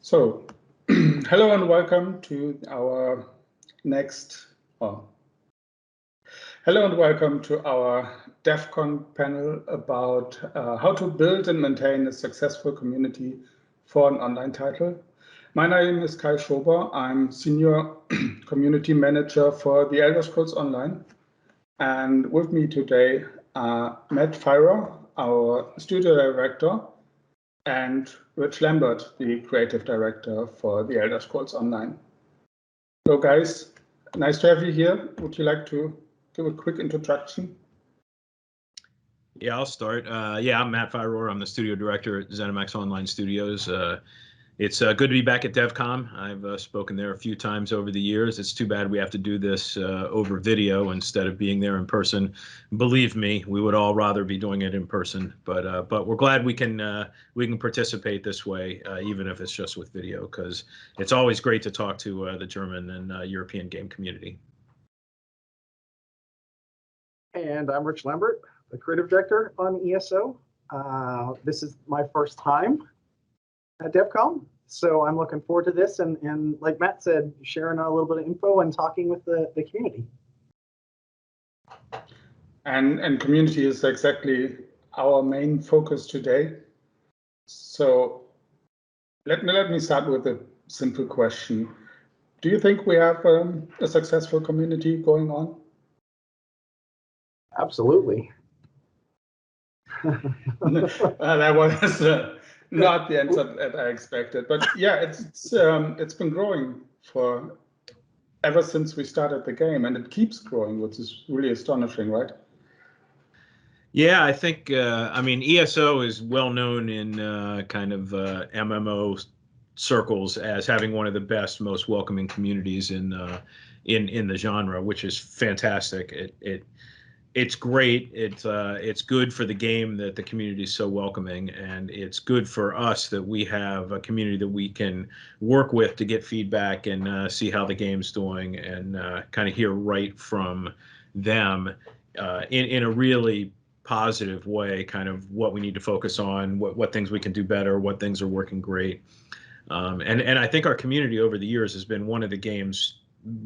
So, hello and welcome to our next, hello and welcome to our Devcom panel about how to build and maintain a successful community for an online title. My name is Kai Schober. I'm Senior Community Manager for the Elder Scrolls Online. And with me today are Matt Fyrer, our Studio Director, and Rich Lambert, the Creative Director for the Elder Scrolls Online. So guys, nice to have you here. Would you like to give a quick introduction? Yeah, I'll start. Yeah, I'm Matt Fyrer. I'm the Studio Director at ZeniMax Online Studios. It's good to be back at Devcom. I've spoken there a few times over the years. It's too bad we have to do this over video instead of being there in person. Believe me, we would all rather be doing it in person. But we're glad we can participate this way, even if it's just with video, because it's always great to talk to the German and European game community. And I'm Rich Lambert, the Creative Director on ESO. This is my first time at Devcom, so I'm looking forward to this and like Matt said, sharing a little bit of info and talking with the community. And community is exactly our main focus today. So let me start with a simple question. Do you think we have a successful community going on? Absolutely. That was not the answer that I expected, but yeah, it's been growing for ever since we started the game, and it keeps growing, which is really astonishing, right? Yeah, I think I mean ESO is well known in kind of MMO circles as having one of the best, most welcoming communities in the genre, which is fantastic. It's great. It's good for the game that the community is so welcoming, and it's good for us that we have a community that we can work with to get feedback and see how the game's doing and kind of hear right from them in a really positive way, kind of what we need to focus on, what things we can do better, what things are working great. And I think our community over the years has been one of the game's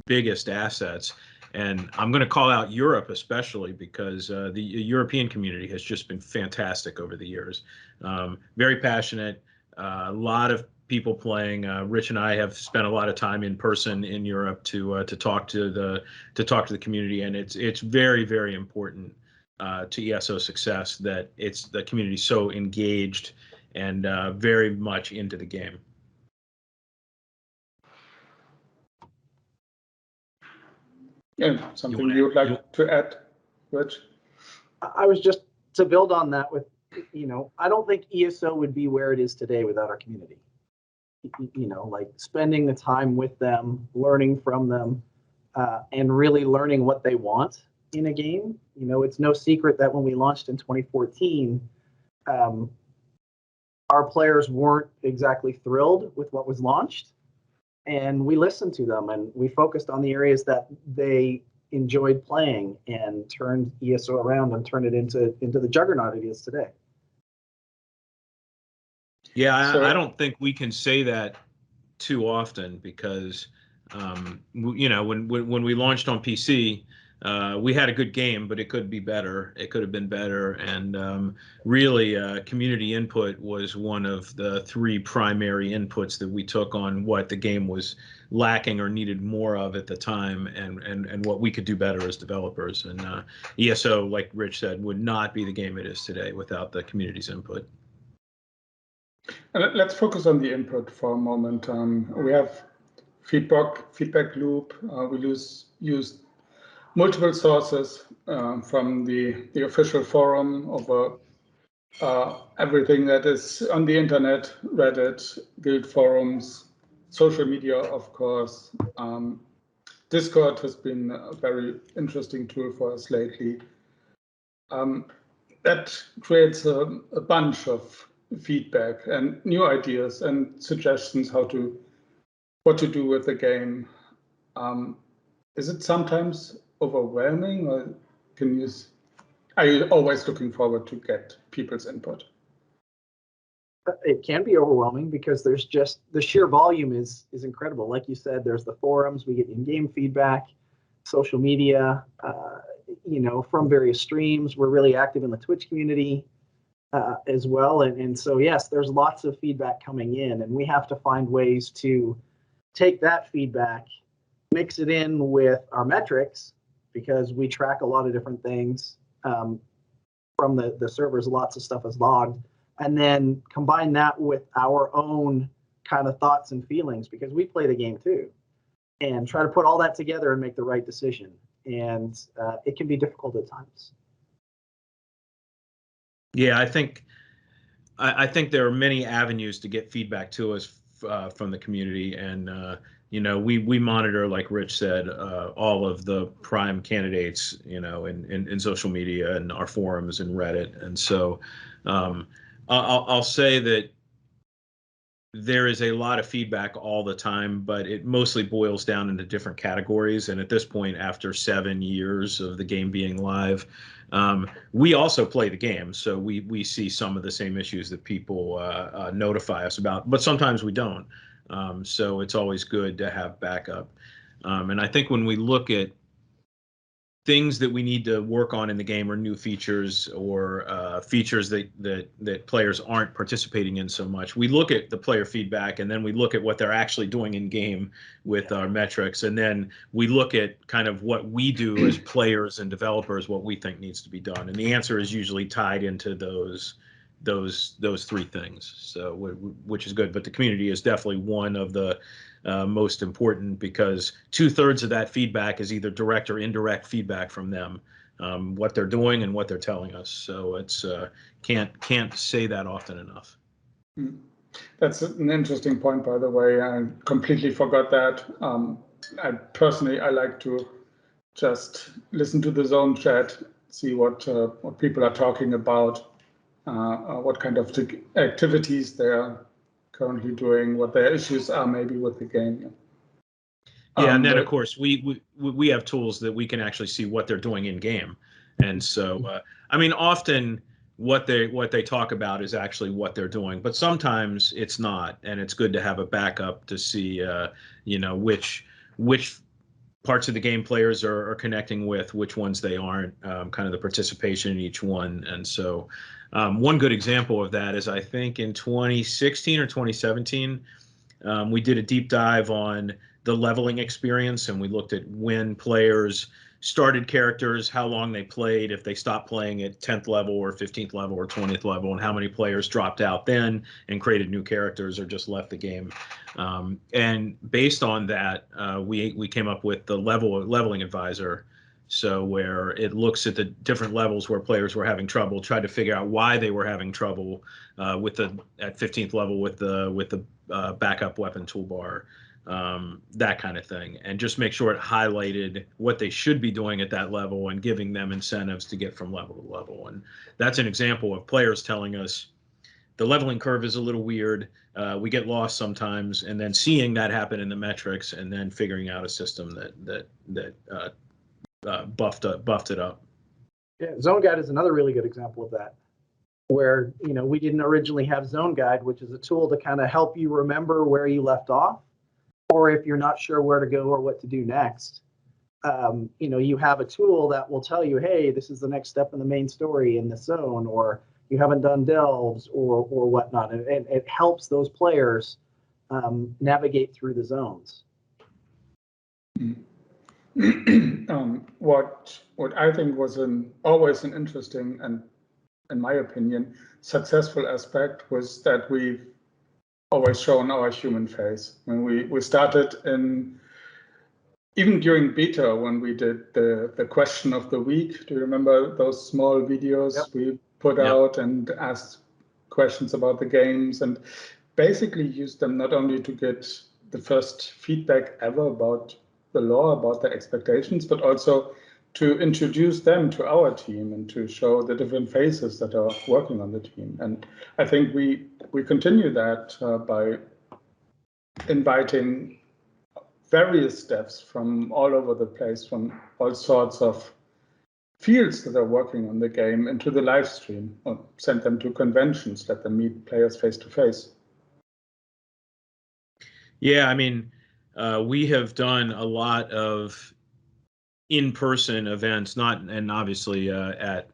biggest assets. And I'm going to call out Europe especially because the European community has just been fantastic over the years. Very passionate, a lot of people playing. Rich and I have spent a lot of time in person in Europe to talk to the community, and it's very, very important to ESO success that the community so engaged and very much into the game. Yeah, something you would like to add, Rich? I was just to build on that with, I don't think ESO would be where it is today without our community. Like spending the time with them, learning from them, and really learning what they want in a game. It's no secret that when we launched in 2014, our players weren't exactly thrilled with what was launched. And we listened to them and we focused on the areas that they enjoyed playing and turned ESO around and turned it into the juggernaut it is today. Yeah, I don't think we can say that too often because, when we launched on PC, we had a good game, but it could be better. It could have been better. And really, community input was one of the three primary inputs that we took on what the game was lacking or needed more of at the time and what we could do better as developers. And ESO, like Rich said, would not be the game it is today without the community's input. Let's focus on the input for a moment. We have feedback loop. We used multiple sources from the official forum over everything that is on the internet, Reddit, guild forums, social media, of course. Discord has been a very interesting tool for us lately. That creates a bunch of feedback and new ideas and suggestions what to do with the game. Is it sometimes overwhelming, or are you always looking forward to get people's input? It can be overwhelming because there's just the sheer volume is incredible. Like you said, there's the forums, we get in-game feedback, social media, from various streams. We're really active in the Twitch community as well. And so, yes, there's lots of feedback coming in, and we have to find ways to take that feedback, mix it in with our metrics, because we track a lot of different things from the servers. Lots of stuff is logged. And then combine that with our own kind of thoughts and feelings, because we play the game too, and try to put all that together and make the right decision. And it can be difficult at times. Yeah, I think there are many avenues to get feedback to us from the community, and we monitor, like Rich said, all of the prime candidates, in social media and our forums and Reddit, and so. I'll say that there is a lot of feedback all the time, but it mostly boils down into different categories. And at this point, after 7 years of the game being live, we also play the game. So we see some of the same issues that people notify us about, but sometimes we don't. So it's always good to have backup. And I think when we look at things that we need to work on in the game, or new features, or features that players aren't participating in so much, we look at the player feedback, and then we look at what they're actually doing in game with our metrics, and then we look at kind of what we do as players and developers, what we think needs to be done, and the answer is usually tied into those three things. So which is good, but the community is definitely one of the most important, because 2/3 of that feedback is either direct or indirect feedback from them, what they're doing and what they're telling us. So it's can't say that often enough. That's an interesting point, by the way. I completely forgot that. I like to just listen to the zone chat, see what people are talking about, what kind of activities they're currently doing, what their issues are maybe with the game. Yeah, and then of course we have tools that we can actually see what they're doing in game, and so often what they talk about is actually what they're doing, but sometimes it's not, and it's good to have a backup to see which parts of the game players are connecting with, which ones they aren't, kind of the participation in each one. And so one good example of that is, I think in 2016 or 2017, we did a deep dive on the leveling experience, and we looked at when players started characters, how long they played, if they stopped playing at 10th level or 15th level or 20th level, and how many players dropped out then and created new characters or just left the game. And based on that, we came up with the leveling advisor. So where it looks at the different levels where players were having trouble, tried to figure out why they were having trouble at 15th level with the backup weapon toolbar, that kind of thing, and just make sure it highlighted what they should be doing at that level and giving them incentives to get from level to level. And that's an example of players telling us the leveling curve is a little weird, we get lost sometimes, and then seeing that happen in the metrics, and then figuring out a system that buffed it up. Yeah, Zone Guide is another really good example of that, where we didn't originally have Zone Guide, which is a tool to kind of help you remember where you left off, or if you're not sure where to go or what to do next. You have a tool that will tell you, hey, this is the next step in the main story in the zone, or you haven't done delves or whatnot, and it helps those players navigate through the zones. What I think was always an interesting and, in my opinion, successful aspect was that we've always shown our human face. When we started even during beta, when we did the question of the week, do you remember those small videos? Yep. We put out and asked questions about the games, and basically used them not only to get the first feedback ever about the lore, about the expectations, but also to introduce them to our team and to show the different faces that are working on the team. And I think we continue that by inviting various devs from all over the place, from all sorts of fields that are working on the game into the live stream, or send them to conventions, let them meet players face to face? Yeah, I mean, we have done a lot of in-person events, and obviously at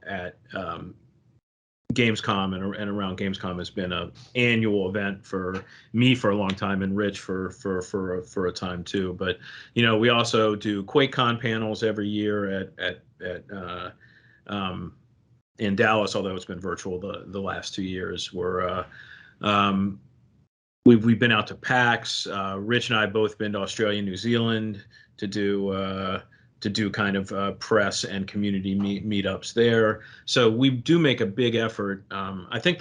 Gamescom and around Gamescom has been an annual event for me for a long time, and Rich for a time too. But we also do QuakeCon panels every year at in Dallas, although it's been virtual the last 2 years. We've been out to PAX. Rich and I have both been to Australia, New Zealand to do kind of press and community meetups there. So we do make a big effort. I think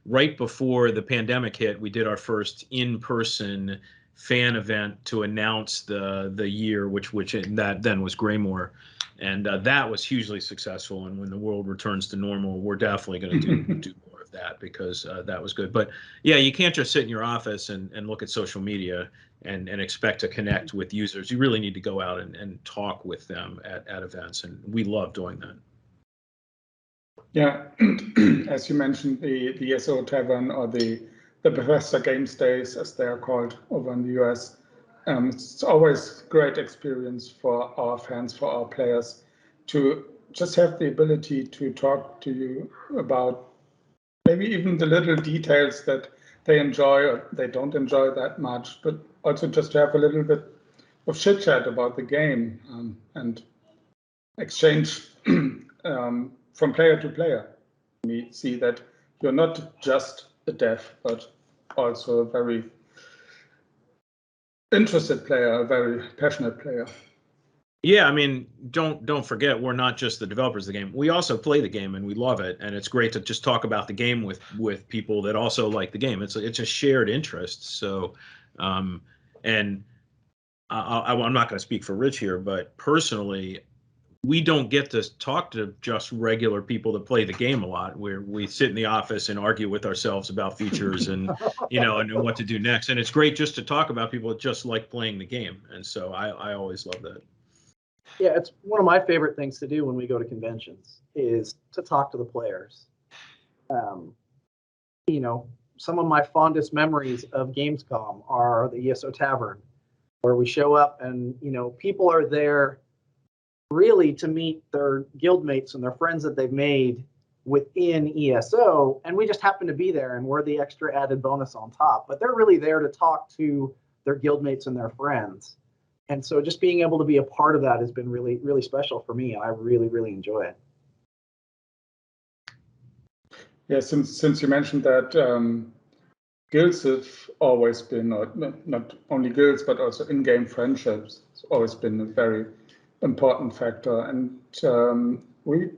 right before the pandemic hit, we did our first in-person fan event to announce the year, which that then was Graymore, and that was hugely successful. And when the world returns to normal, we're definitely going to do more of that, because that was good. But yeah, you can't just sit in your office and look at social media and expect to connect with users. You really need to go out and talk with them at events, and we love doing that. Yeah, as you mentioned, the ESO Tavern, or the Bethesda Games Days, as they are called over in the US, it's always great experience for our fans, for our players, to just have the ability to talk to you about maybe even the little details that they enjoy or they don't enjoy that much, but also just to have a little bit of chit chat about the game, and exchange from player to player. We see that you're not just a dev, but also a very interested player, a very passionate player. Yeah, I mean, don't forget, we're not just the developers of the game. We also play the game, and we love it. And it's great to just talk about the game with people that also like the game. It's a shared interest. So, and I'm not going to speak for Rich here, but personally, we don't get to talk to just regular people that play the game a lot, where we sit in the office and argue with ourselves about features and and what to do next. And it's great just to talk about people that just like playing the game. And so I always love that. Yeah, it's one of my favorite things to do when we go to conventions is to talk to the players. Some of my fondest memories of Gamescom are the ESO Tavern, where we show up and, people are there really to meet their guildmates and their friends that they've made within ESO, and we just happen to be there and we're the extra added bonus on top. But they're really there to talk to their guildmates and their friends. And so just being able to be a part of that has been really, really special for me, and I really, really enjoy it. Yeah, since you mentioned that, guilds have always been, or not only guilds, but also in-game friendships, it's always been a very important factor. And we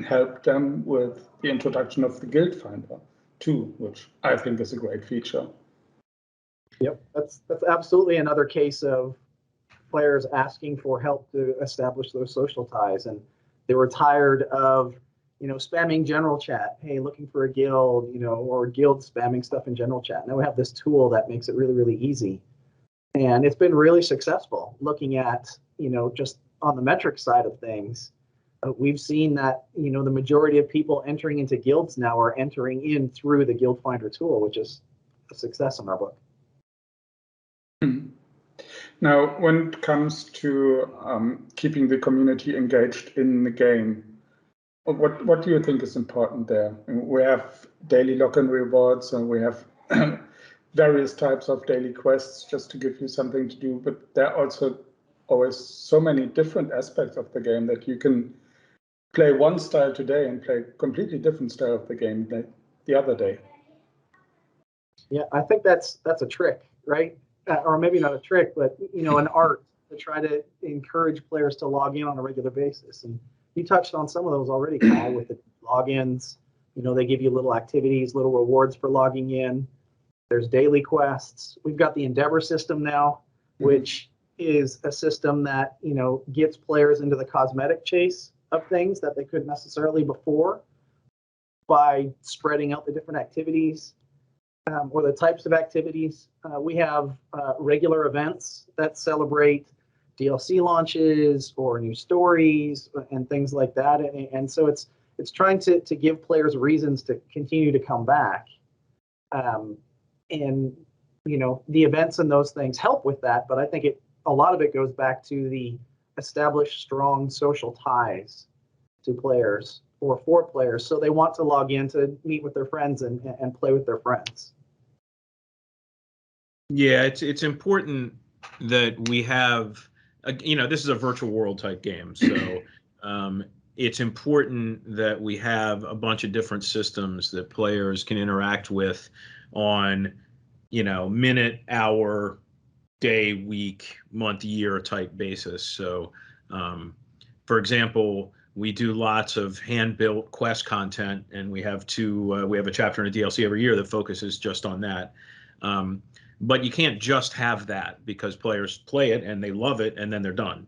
helped them with the introduction of the Guild Finder too, which I think is a great feature. Yep, that's absolutely another case of players asking for help to establish those social ties, and they were tired of spamming general chat, hey, looking for a guild, or guild spamming stuff in general chat. Now we have this tool that makes it really, really easy, and it's been really successful. Looking at just on the metric side of things, we've seen that the majority of people entering into guilds now are entering in through the Guild Finder tool, which is a success in our book. Now, when it comes to keeping the community engaged in the game, what do you think is important there? We have daily login rewards, and we have various types of daily quests just to give you something to do, but there are also always so many different aspects of the game that you can play one style today and play a completely different style of the game the other day. Yeah, I think that's a trick, right? Or maybe not a trick, but an art to try to encourage players to log in on a regular basis. And you touched on some of those already, Kyle, with the logins. They give you little activities, little rewards for logging in. There's daily quests. We've got the Endeavor system now, which is a system that gets players into the cosmetic chase of things that they couldn't necessarily before, by spreading out the different activities. Or the types of activities. We have regular events that celebrate DLC launches or new stories and things like that. And so it's trying to give players reasons to continue to come back. And the events and those things help with that, but I think a lot of it goes back to the established strong social ties to players or for players, so they want to log in to meet with their friends and play with their friends. Yeah, it's important that we have, this is a virtual world type game, so it's important that we have a bunch of different systems that players can interact with on, minute, hour, day, week, month, year type basis. So, for example, we do lots of hand-built quest content, and we have a chapter in a DLC every year that focuses just on that. But you can't just have that, because players play it and they love it and then they're done.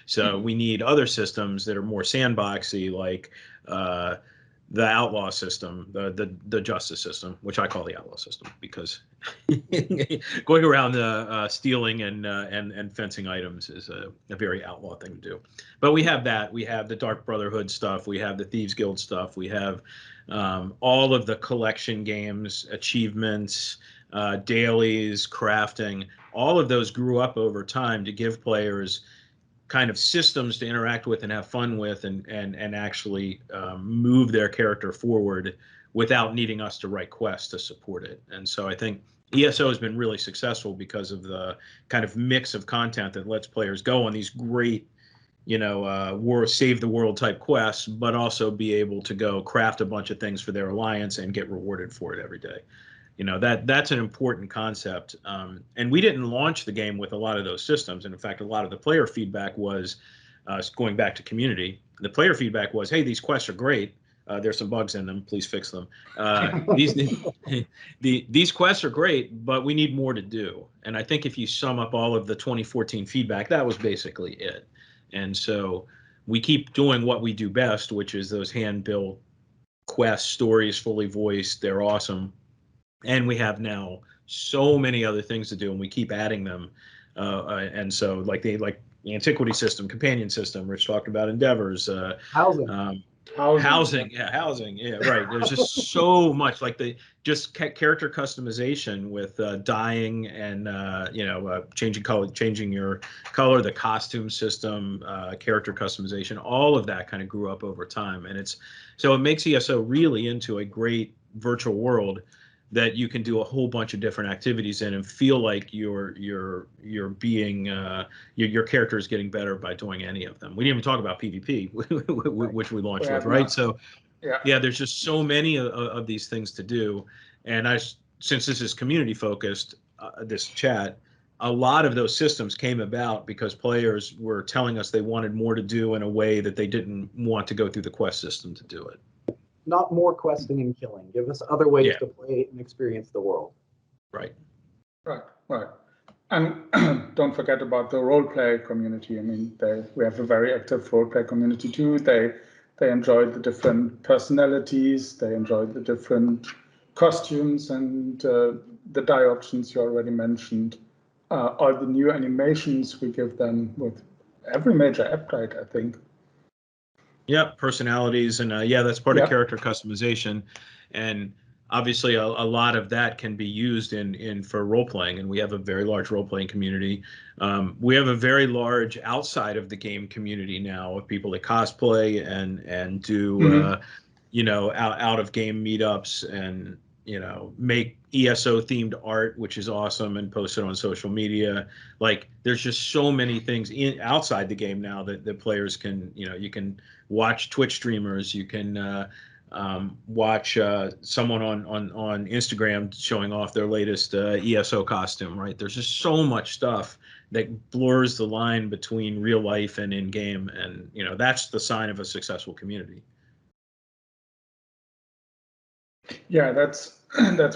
So we need other systems that are more sandboxy, like the outlaw system, the justice system, which I call the outlaw system, because going around stealing and fencing items is a very outlaw thing to do. But we have that. We have the Dark Brotherhood stuff. We have the Thieves Guild stuff. We have all of the collection games, achievements, dailies, crafting. All of those grew up over time to give players kind of systems to interact with and have fun with, and actually move their character forward without needing us to write quests to support it. And so I think ESO has been really successful because of the kind of mix of content that lets players go on these great, save the world type quests, but also be able to go craft a bunch of things for their alliance and get rewarded for it every day. That's an important concept. And we didn't launch the game with a lot of those systems. And in fact, a lot of the player feedback was, going back to community, the player feedback was, hey, these quests are great. There's some bugs in them. Please fix them. These quests are great, but we need more to do. And I think if you sum up all of the 2014 feedback, that was basically it. And so we keep doing what we do best, which is those hand-built quest stories, fully voiced. They're awesome. And we have now so many other things to do, and we keep adding them. And so like the antiquity system, companion system, Rich talked about endeavors, Housing. Housing, yeah, right. There's just so much, like character customization with dyeing and changing your color, the costume system, character customization, all of that kind of grew up over time, and so it makes ESO really into a great virtual world that you can do a whole bunch of different activities in and feel like you're being your character is getting better by doing any of them. We didn't even talk about PvP, which we launched with, right? So yeah, there's just so many of these things to do. And since this is community focused, this chat, a lot of those systems came about because players were telling us they wanted more to do in a way that they didn't want to go through the quest system to do it. Not more questing and killing. Give us other ways to play and experience the world. Right. And don't forget about the roleplay community. I mean, we have a very active roleplay community too. They enjoy the different personalities. They enjoy the different costumes and the dye options you already mentioned. All the new animations we give them with every major update, I think. Yeah, personalities, and that's part of character customization, and obviously a lot of that can be used for role playing, and we have a very large role playing community. We have a very large outside of the game community now of people that cosplay and do out of game meetups and make ESO themed art, which is awesome, and post it on social media. Like there's just so many things outside the game now that players can, you can watch Twitch streamers, you can watch someone on Instagram showing off their latest ESO costume, right? There's just so much stuff that blurs the line between real life and in game, and that's the sign of a successful community. Yeah, that's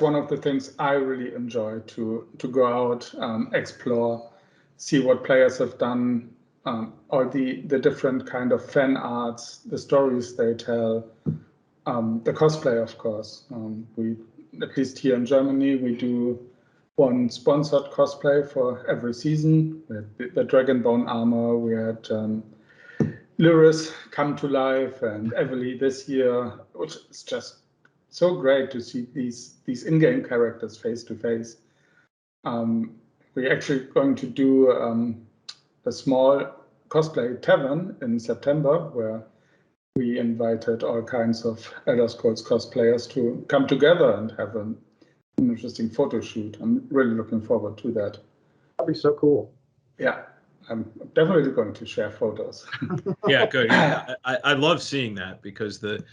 one of the things I really enjoy, to go out, explore, see what players have done, all the different kind of fan arts, the stories they tell, the cosplay, of course. We, at least here in Germany, we do one sponsored cosplay for every season. We had the Dragonbone armor. We had Lyris come to life, and Evely this year, which is just so great to see these in-game characters face to face. We're actually going to do a small cosplay tavern in September where we invited all kinds of Elder Scrolls cosplayers to come together and have an interesting photo shoot. I'm really looking forward to that. That'd be so cool. Yeah, I'm definitely going to share photos. Yeah, good. Yeah, I love seeing that because the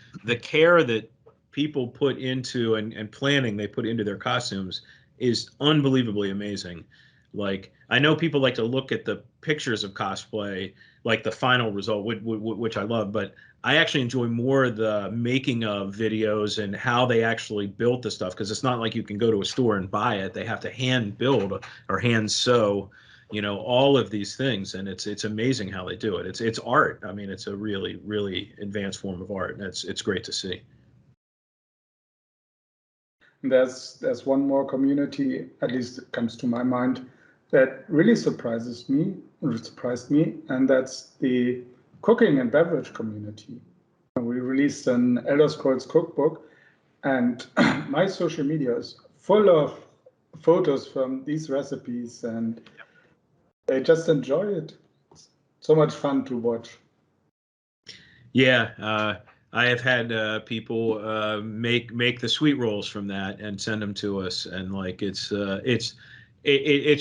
care that people put into and planning they put into their costumes is unbelievably amazing. Like, I know people like to look at the pictures of cosplay, like the final result, which I love, but I actually enjoy more the making of videos and how they actually built the stuff, because it's not like you can go to a store and buy it. They have to hand build or hand sew, all of these things, and it's amazing how they do it. It's art. I mean, it's a really, really advanced form of art, and it's great to see. There's one more community, at least it comes to my mind, that really surprised me, and that's the cooking and beverage community. We released an Elder Scrolls cookbook, and my social media is full of photos from these recipes, and they just enjoy it. It's so much fun to watch. Yeah, I have had people make the sweet rolls from that and send them to us, and like it's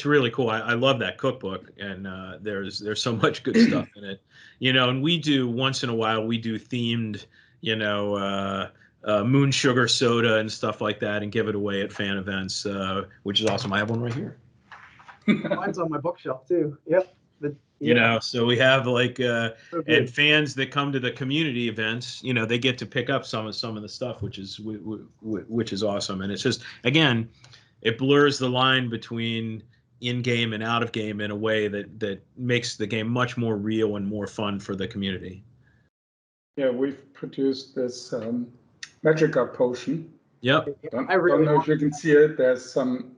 really cool. I love that cookbook, and there's so much good stuff in it, And we do once in a while we do themed, moon sugar soda and stuff like that, and give it away at fan events, which is awesome. I have one right here. Mine's on my bookshelf too. Yep. So we have like So and fans that come to the community events, they get to pick up some of the stuff, which is awesome. And it's just, again, it blurs the line between in-game and out of game in a way that makes the game much more real and more fun for the community. Yeah, we've produced this Magica potion. Yep. I don't know if you can see it. There's some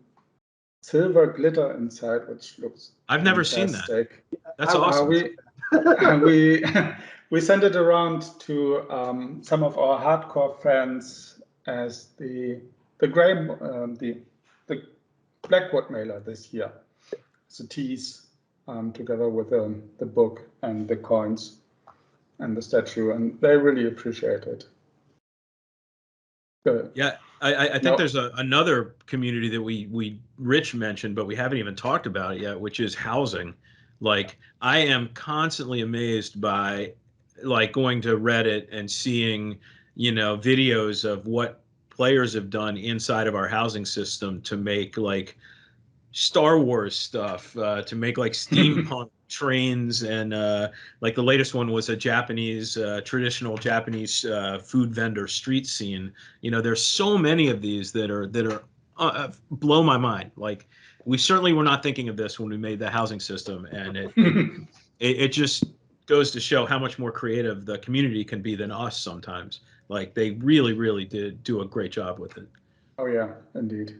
silver glitter inside, which looks I've never seen that. That's awesome. We sent it around to some of our hardcore fans as the Blackwood mailer this year. It's a tease together with the book and the coins and the statue, and they really appreciate it. Yeah, I think there's another community that Rich mentioned, but we haven't even talked about it yet, which is housing. Like, I am constantly amazed by like going to Reddit and seeing, videos of what players have done inside of our housing system to make like Star Wars stuff, to make like steampunk trains, and like the latest one was a Japanese traditional Japanese food vendor street scene. There's so many of these that are blow my mind. Like, we certainly were not thinking of this when we made the housing system, and it just goes to show how much more creative the community can be than us sometimes. Like, they really, really did do a great job with it. Oh yeah, indeed.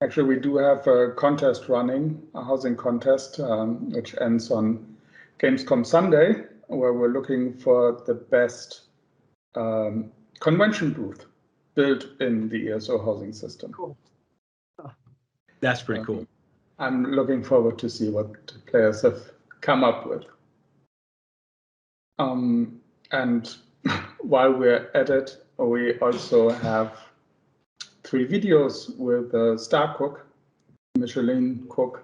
Actually, we do have a contest running, a housing contest, which ends on Gamescom Sunday, where we're looking for the best convention booth built in the ESO housing system. Cool. That's pretty cool. I'm looking forward to see what players have come up with. And while we're at it, we also have 3 videos with a star cook, Michelin cook,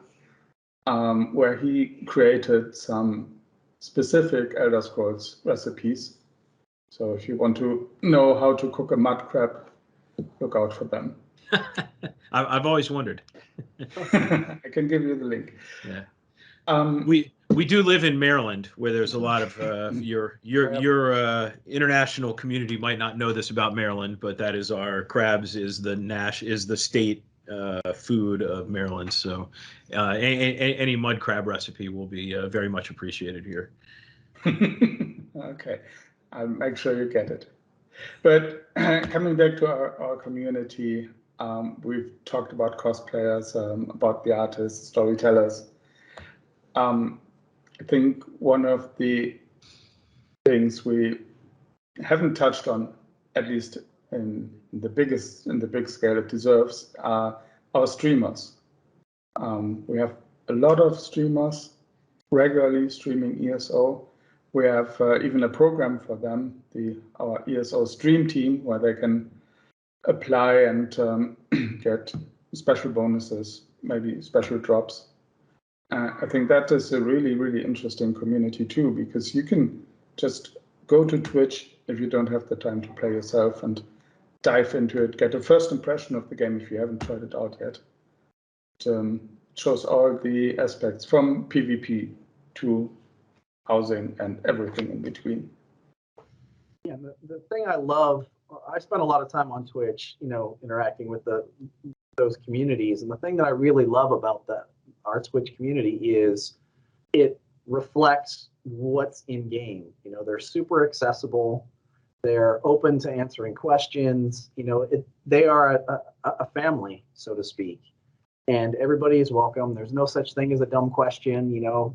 where he created some specific Elder Scrolls recipes. So if you want to know how to cook a mud crab, look out for them. I've always wondered. I can give you the link. Yeah. We do live in Maryland, where there's a lot of your international community might not know this about Maryland, but that is our crabs is the state food of Maryland. So any mud crab recipe will be very much appreciated here. Okay, I'll make sure you get it. But coming back to our community, We've talked about cosplayers, about the artists, storytellers. I think one of the things we haven't touched on, at least in the big scale it deserves, are our streamers. We have a lot of streamers regularly streaming ESO. We have even a program for them, our ESO stream team, where they can apply and get special bonuses, maybe special drops. I think that is a really, really interesting community too, because you can just go to Twitch if you don't have the time to play yourself and dive into it, get a first impression of the game if you haven't tried it out yet. It shows all the aspects from PvP to housing and everything in between. Yeah, the thing I love, I spend a lot of time on Twitch, interacting with those communities, and the thing that I really love about our Twitch community is it reflects what's in game. They're super accessible. They're open to answering questions. They are a family, so to speak, and everybody is welcome. There's no such thing as a dumb question.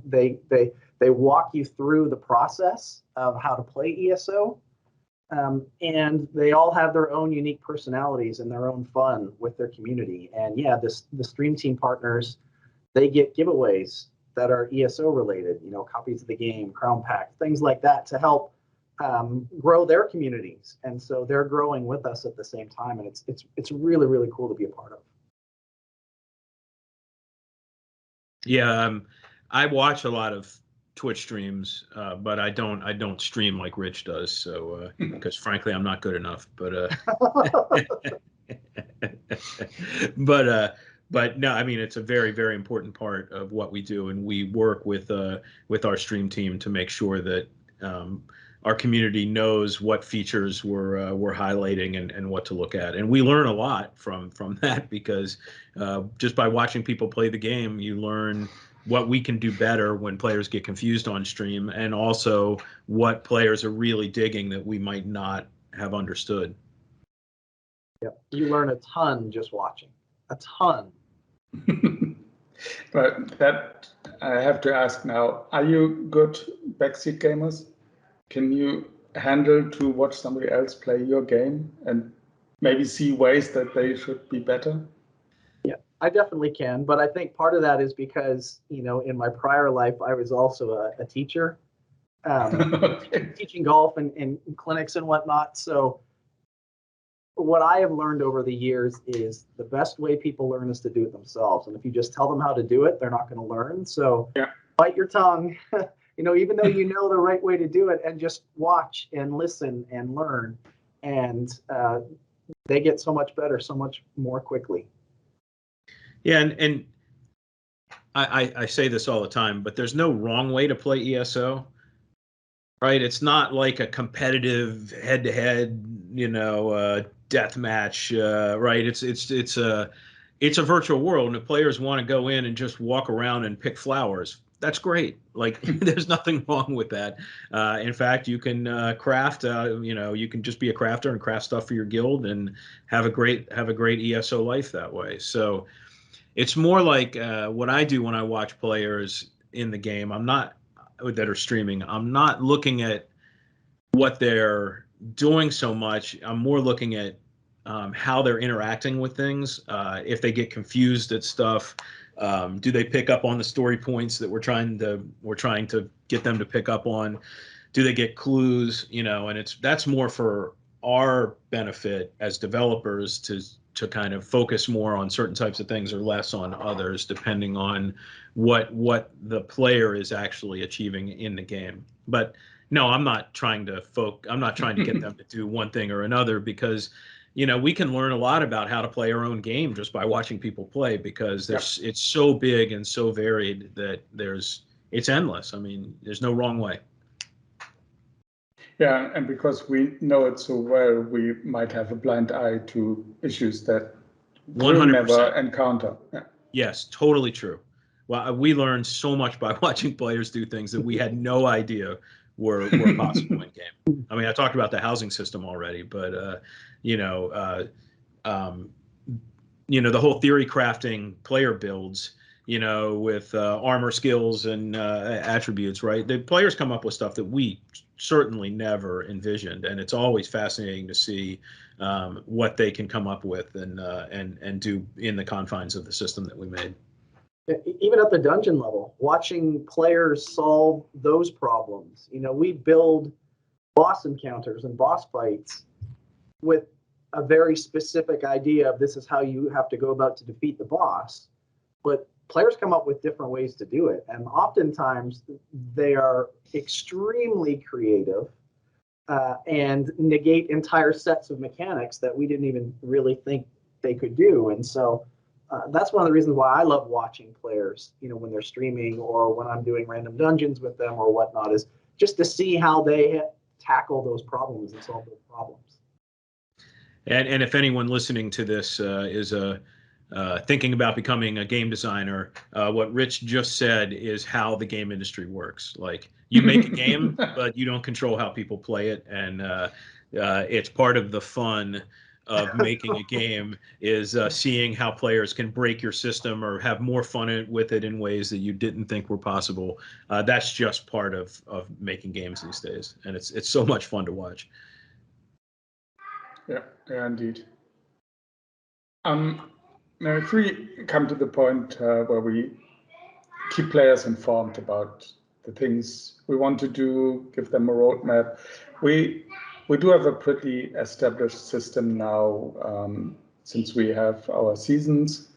They walk you through the process of how to play ESO, and they all have their own unique personalities and their own fun with their community. And yeah, the stream team partners, they get giveaways that are ESO related, copies of the game, crown packs, things like that to help grow their communities. And so they're growing with us at the same time, and it's really, really cool to be a part of. Yeah, I watch a lot of Twitch streams, but I don't stream like Rich does. So because frankly, I'm not good enough. But but no, I mean, it's a very, very important part of what we do, and we work with our stream team to make sure that our community knows what features we're highlighting and what to look at. And we learn a lot from that, because just by watching people play the game, you learn what we can do better when players get confused on stream, and also what players are really digging that we might not have understood. Yep. You learn a ton just watching. A ton. But that I have to ask now, are you good backseat gamers? Can you handle to watch somebody else play your game and maybe see ways that they should be better? Yeah, I definitely can. But I think part of that is because, in my prior life, I was also a teacher, teaching golf and clinics and whatnot. So what I have learned over the years is the best way people learn is to do it themselves. And if you just tell them how to do it, they're not going to learn. So bite your tongue, even though you know the right way to do it, and just watch and listen and learn. And they get so much better, so much more quickly. Yeah, and I say this all the time, but there's no wrong way to play ESO, right? It's not like a competitive head-to-head, death match, right? It's a virtual world, and if players want to go in and just walk around and pick flowers, that's great. Like, there's nothing wrong with that. In fact, you can craft. You can just be a crafter and craft stuff for your guild and have a great ESO life that way. So it's more like what I do when I watch players in the game. That are streaming. I'm not looking at what they're doing so much. I'm more looking at how they're interacting with things. If they get confused at stuff, do they pick up on the story points that we're trying to get them to pick up on? Do they get clues? And that's more for our benefit as developers to kind of focus more on certain types of things or less on others, depending on what the player is actually achieving in the game. But no, I'm not trying to get them to do one thing or another, because we can learn a lot about how to play our own game just by watching people play, because it's so big and so varied that it's endless. I mean, there's no wrong way. Yeah, and because we know it so well, we might have a blind eye to issues that we'll never encounter. Yeah. Yes, totally true. Well, we learned so much by watching players do things that we had no idea were possible in game. I mean, I talked about the housing system already, but the whole theory crafting player builds, with armor skills and attributes, right? The players come up with stuff that we certainly never envisioned, and it's always fascinating to see what they can come up with and do in the confines of the system that we made. Even at the dungeon level, watching players solve those problems. We build boss encounters and boss fights with a very specific idea of this is how you have to go about to defeat the boss. But players come up with different ways to do it. And oftentimes they are extremely creative and negate entire sets of mechanics that we didn't even really think they could do. And so that's one of the reasons why I love watching players, when they're streaming or when I'm doing random dungeons with them or whatnot, is just to see how they tackle those problems and solve those problems. And if anyone listening to this is thinking about becoming a game designer, what Rich just said is how the game industry works. Like, you make a game, but you don't control how people play it. And it's part of the fun of making a game is seeing how players can break your system or have more fun with it in ways that you didn't think were possible. That's just part of making games these days. And it's so much fun to watch. Yeah, indeed. Now, if we come to the point where we keep players informed about the things we want to do, give them a roadmap, we do have a pretty established system now. Since we have our seasons,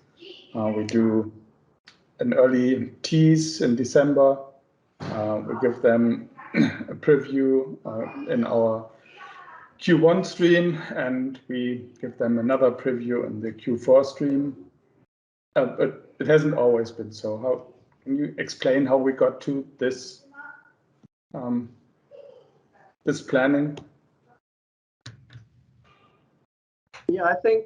we do an early tease in December. We give them a preview in our Q1 stream, and we give them another preview in the Q4 stream. But it hasn't always been so. How can you explain how we got to this this planning? Yeah, I think,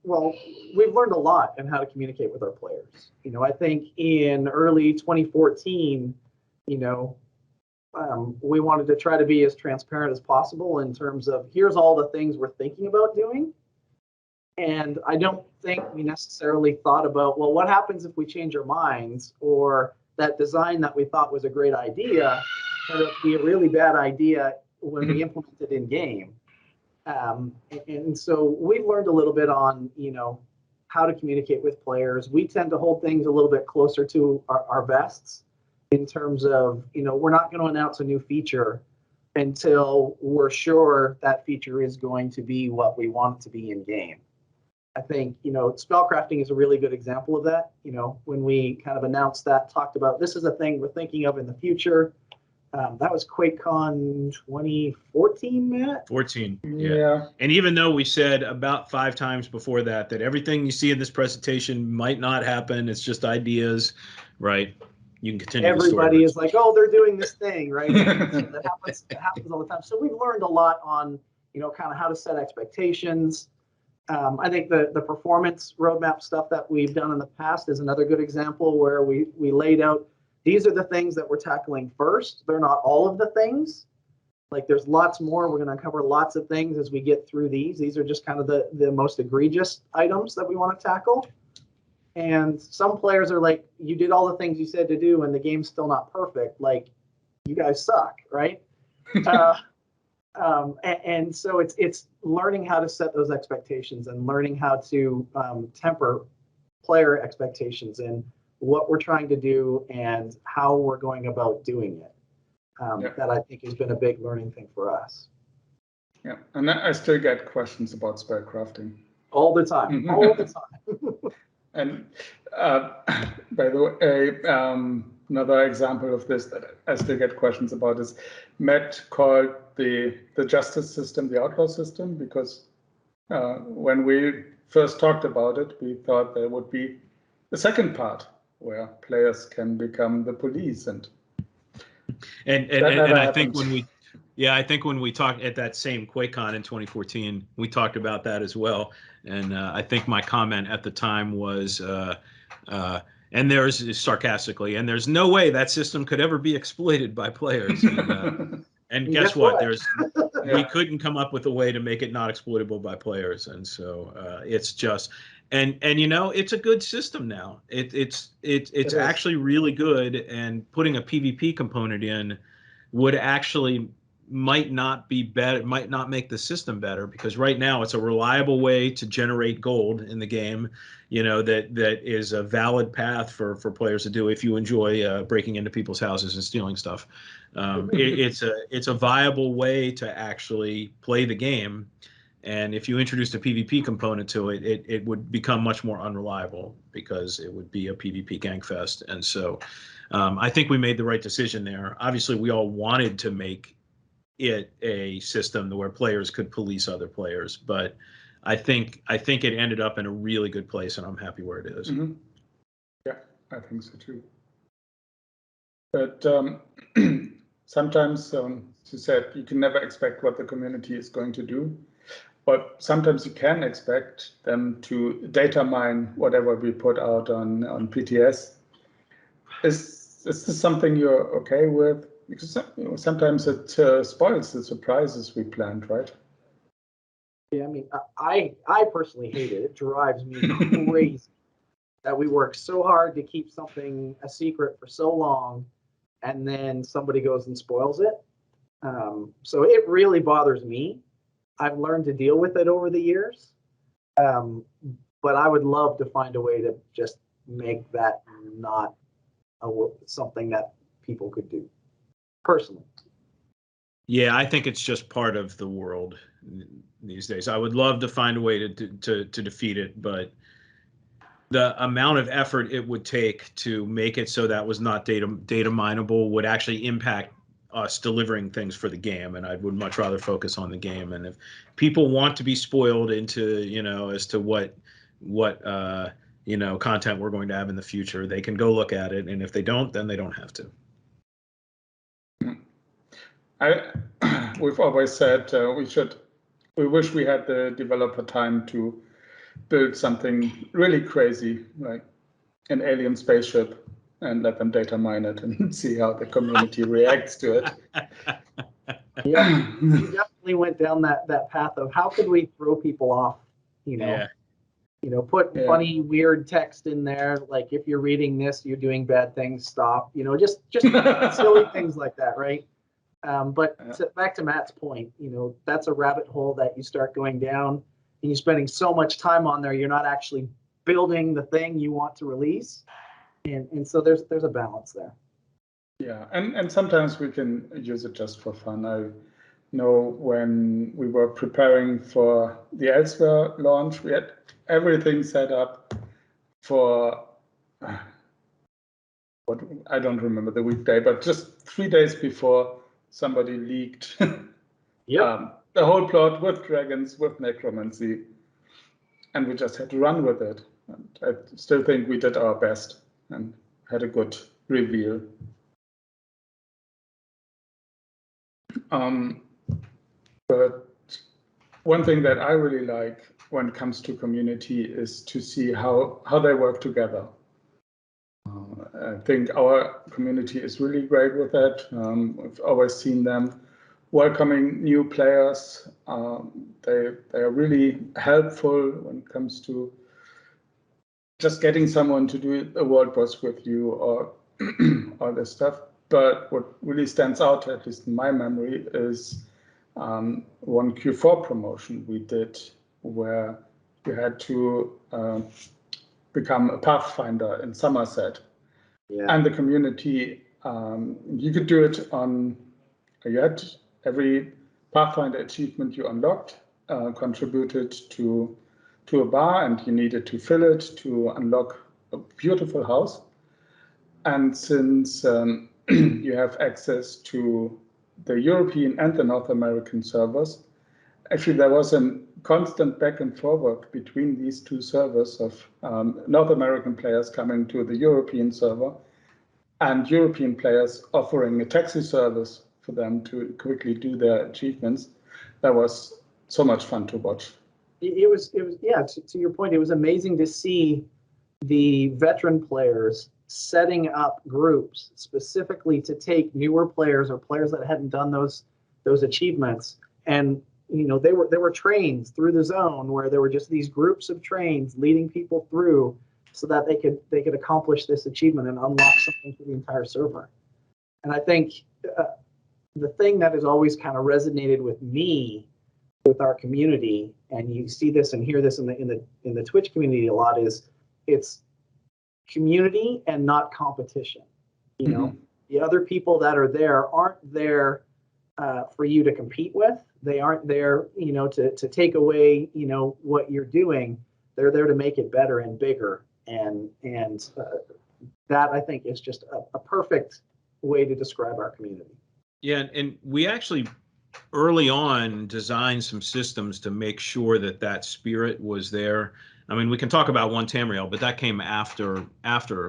well, we've learned a lot in how to communicate with our players. I think in early 2014, we wanted to try to be as transparent as possible in terms of here's all the things we're thinking about doing. And I don't think we necessarily thought about, well, what happens if we change our minds, or that design that we thought was a great idea turned out to be a really bad idea when we implement it in game. And so we've learned a little bit on, how to communicate with players. We tend to hold things a little bit closer to our vests in terms of, we're not going to announce a new feature until we're sure that feature is going to be what we want it to be in game. I think, spellcrafting is a really good example of that. When we kind of announced that, talked about this is a thing we're thinking of in the future. That was QuakeCon 2014, Matt? 14, yeah. And even though we said about 5 times before that everything you see in this presentation might not happen, it's just ideas, right? You can continue. Everybody is like, oh, they're doing this thing, right? That happens all the time. So we've learned a lot on, kind of how to set expectations. I think the performance roadmap stuff that we've done in the past is another good example where we laid out, these are the things that we're tackling first. They're not all of the things. Like, there's lots more. We're going to uncover lots of things as we get through these. These are just kind of the most egregious items that we want to tackle. And some players are like, you did all the things you said to do and the game's still not perfect. Like, you guys suck, right? And so it's learning how to set those expectations and learning how to temper player expectations and what we're trying to do and how we're going about doing it. That I think has been a big learning thing for us. Yeah, and I still get questions about spellcrafting. All the time, all the time. And by the way, another example of this that I still get questions about is Matt called the justice system the outlaw system, because when we first talked about it, we thought there would be the second part where players can become the police, and I think when we talked at that same QuakeCon in 2014, we talked about that as well. And I think my comment at the time was, and there's sarcastically, and there's no way that system could ever be exploited by players. And guess what? we couldn't come up with a way to make it not exploitable by players, and so it's just and it's a good system now. It's actually really good, and putting a PvP component in would actually might not be better, might not make the system better, because right now it's a reliable way to generate gold in the game, that is a valid path for players to do if you enjoy breaking into people's houses and stealing stuff. It's a viable way to actually play the game, and if you introduced a PvP component to it, it would become much more unreliable because it would be a PvP gangfest. And so I think we made the right decision there. Obviously, we all wanted to make it a system where players could police other players, but I think it ended up in a really good place, and I'm happy where it is. Mm-hmm. Yeah, I think so too. But sometimes, as you said, you can never expect what the community is going to do. But sometimes you can expect them to data mine whatever we put out on PTS. Is this something you're okay with? Because sometimes it spoils the surprises we planned, right? Yeah, I mean, I personally hate it. It drives me crazy that we work so hard to keep something a secret for so long, and then somebody goes and spoils it. So it really bothers me. I've learned to deal with it over the years, but I would love to find a way to just make that not something that people could do personally. Yeah, I think it's just part of the world these days. I would love to find a way to defeat it, but the amount of effort it would take to make it so that was not data mineable would actually impact us delivering things for the game, and I would much rather focus on the game. And if people want to be spoiled into, as to what content we're going to have in the future, they can go look at it, and if they don't, then they don't have to. We've always said we wish we had the developer time to build something really crazy, like an alien spaceship, and let them data mine it and see how the community reacts to it. Yeah, we definitely went down that path of how could we throw people off, put funny, weird text in there, like if you're reading this, you're doing bad things, stop, just silly things like that, right? But back to Matt's point, that's a rabbit hole that you start going down, and you're spending so much time on there, you're not actually building the thing you want to release, and so there's a balance there. Yeah, and sometimes we can use it just for fun. I know when we were preparing for the Elsewhere launch, we had everything set up for what I don't remember the weekday, but just 3 days before somebody leaked the whole plot with dragons, with necromancy, and we just had to run with it. And I still think we did our best and had a good reveal. But one thing that I really like when it comes to community is to see how they work together. I think our community is really great with that. We've always seen them welcoming new players. They are really helpful when it comes to just getting someone to do a world boss with you or all this stuff. But what really stands out, at least in my memory, is one Q4 promotion we did where you had to become a Pathfinder in Somerset. Yeah. And the community, you could do it you had every Pathfinder achievement you unlocked contributed to a bar, and you needed to fill it to unlock a beautiful house. And since you have access to the European and the North American servers, actually there was a constant back and forward between these two servers of North American players coming to the European server and European players offering a taxi service for them to quickly do their achievements. That was so much fun to watch. It was yeah, to your point, it was amazing to see the veteran players setting up groups specifically to take newer players or players that hadn't done those achievements And there were trains through the zone where there were just these groups of trains leading people through so that they could accomplish this achievement and unlock something for the entire server. And I think the thing that has always kind of resonated with me with our community, and you see this and hear this in the Twitch community a lot, is it's community and not competition. The other people that are there aren't there for you to compete with. They aren't there, to take away, what you're doing. They're there to make it better and bigger. And that, I think, is just a perfect way to describe our community. Yeah, and we actually early on designed some systems to make sure that spirit was there. I mean, we can talk about one Tamriel, but that came after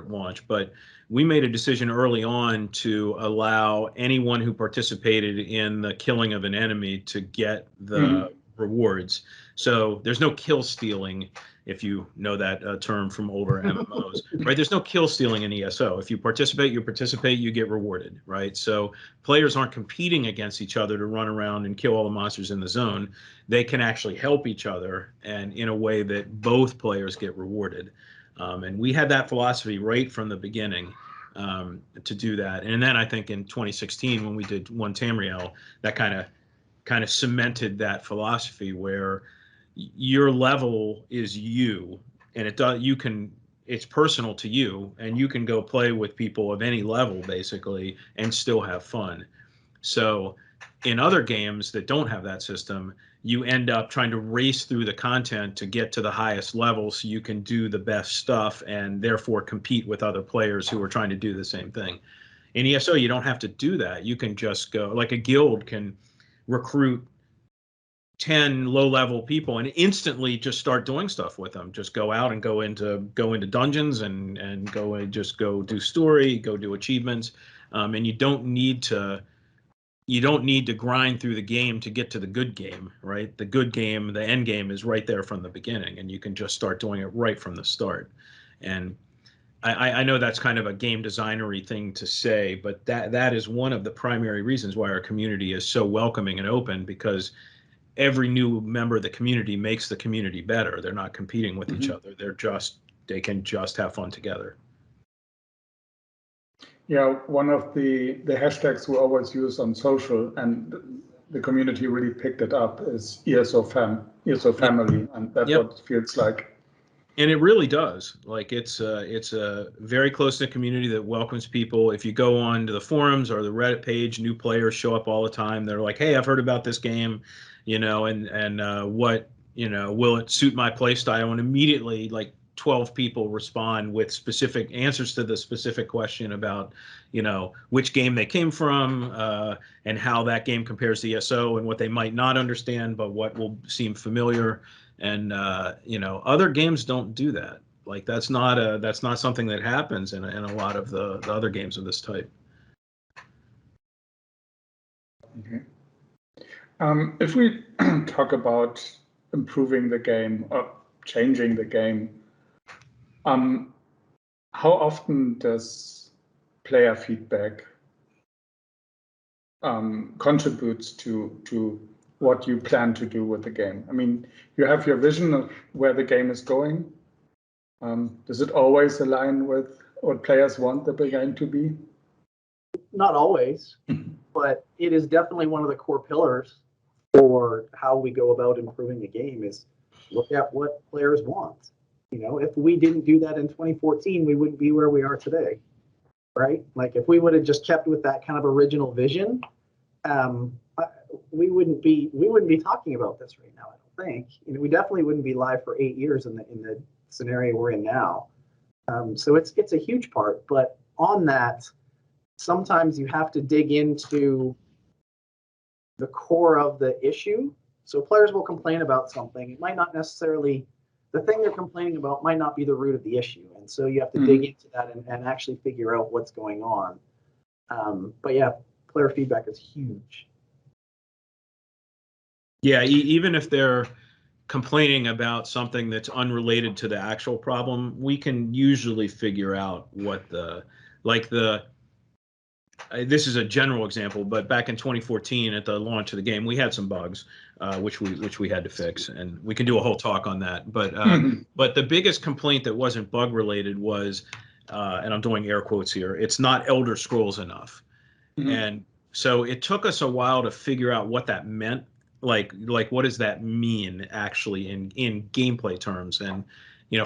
launch. But we made a decision early on to allow anyone who participated in the killing of an enemy to get the rewards. So there's no kill stealing, if you know that term from older MMOs, right? There's no kill stealing in ESO. If you participate, you get rewarded, right? So players aren't competing against each other to run around and kill all the monsters in the zone. They can actually help each other, and in a way that both players get rewarded. And we had that philosophy right from the beginning to do that. And then I think in 2016, when we did One Tamriel, that kind of cemented that philosophy where your level is you, and it's personal to you, and you can go play with people of any level basically and still have fun. So in other games that don't have that system, you end up trying to race through the content to get to the highest level so you can do the best stuff and therefore compete with other players who are trying to do the same thing. In ESO, you don't have to do that. You can just go, like a guild can recruit 10 low-level people and instantly just start doing stuff with them. Just go out and go into dungeons and go do story, go do achievements, and you don't need to grind through the game to get to the good game, right? The good game, the end game, is right there from the beginning, and you can just start doing it right from the start. And I know that's kind of a game designery thing to say, but that is one of the primary reasons why our community is so welcoming and open, because every new member of the community makes the community better. They're not competing with each other. They can just have fun together. Yeah, one of the hashtags we always use on social, and the community really picked it up, is ESO family, and that's what it feels like. And it really does. Like it's a very close-knit community that welcomes people. If you go on to the forums or the Reddit page, new players show up all the time. They're like, "Hey, I've heard about this game, and what, will it suit my play style?" And immediately, like 12 people respond with specific answers to the specific question about, which game they came from, and how that game compares to ESO, and what they might not understand, but what will seem familiar. And other games don't do that. Like that's not something that happens in a lot of the other games of this type. Okay. If we talk about improving the game or changing the game, how often does player feedback contributes to what you plan to do with the game? I mean, you have your vision of where the game is going. Does it always align with what players want the game to be? Not always, but it is definitely one of the core pillars for how we go about improving the game, is look at what players want. If we didn't do that in 2014, we wouldn't be where we are today, right? Like if we would have just kept with that kind of original vision, we wouldn't be talking about this right now, I don't think. We definitely wouldn't be live for 8 years in the scenario we're in now. So it's a huge part, but on that, sometimes you have to dig into the core of the issue. So players will complain about something. It might not necessarily, the thing they're complaining about might not be the root of the issue. And so you have to dig into that and actually figure out what's going on. But yeah, player feedback is huge. Yeah, even if they're complaining about something that's unrelated to the actual problem, we can usually figure out what this is a general example, but back in 2014 at the launch of the game, we had some bugs, which we had to fix, and we can do a whole talk on that. But but the biggest complaint that wasn't bug related was, and I'm doing air quotes here, it's not Elder Scrolls enough. And so it took us a while to figure out what that meant. Like what does that mean actually in gameplay terms? And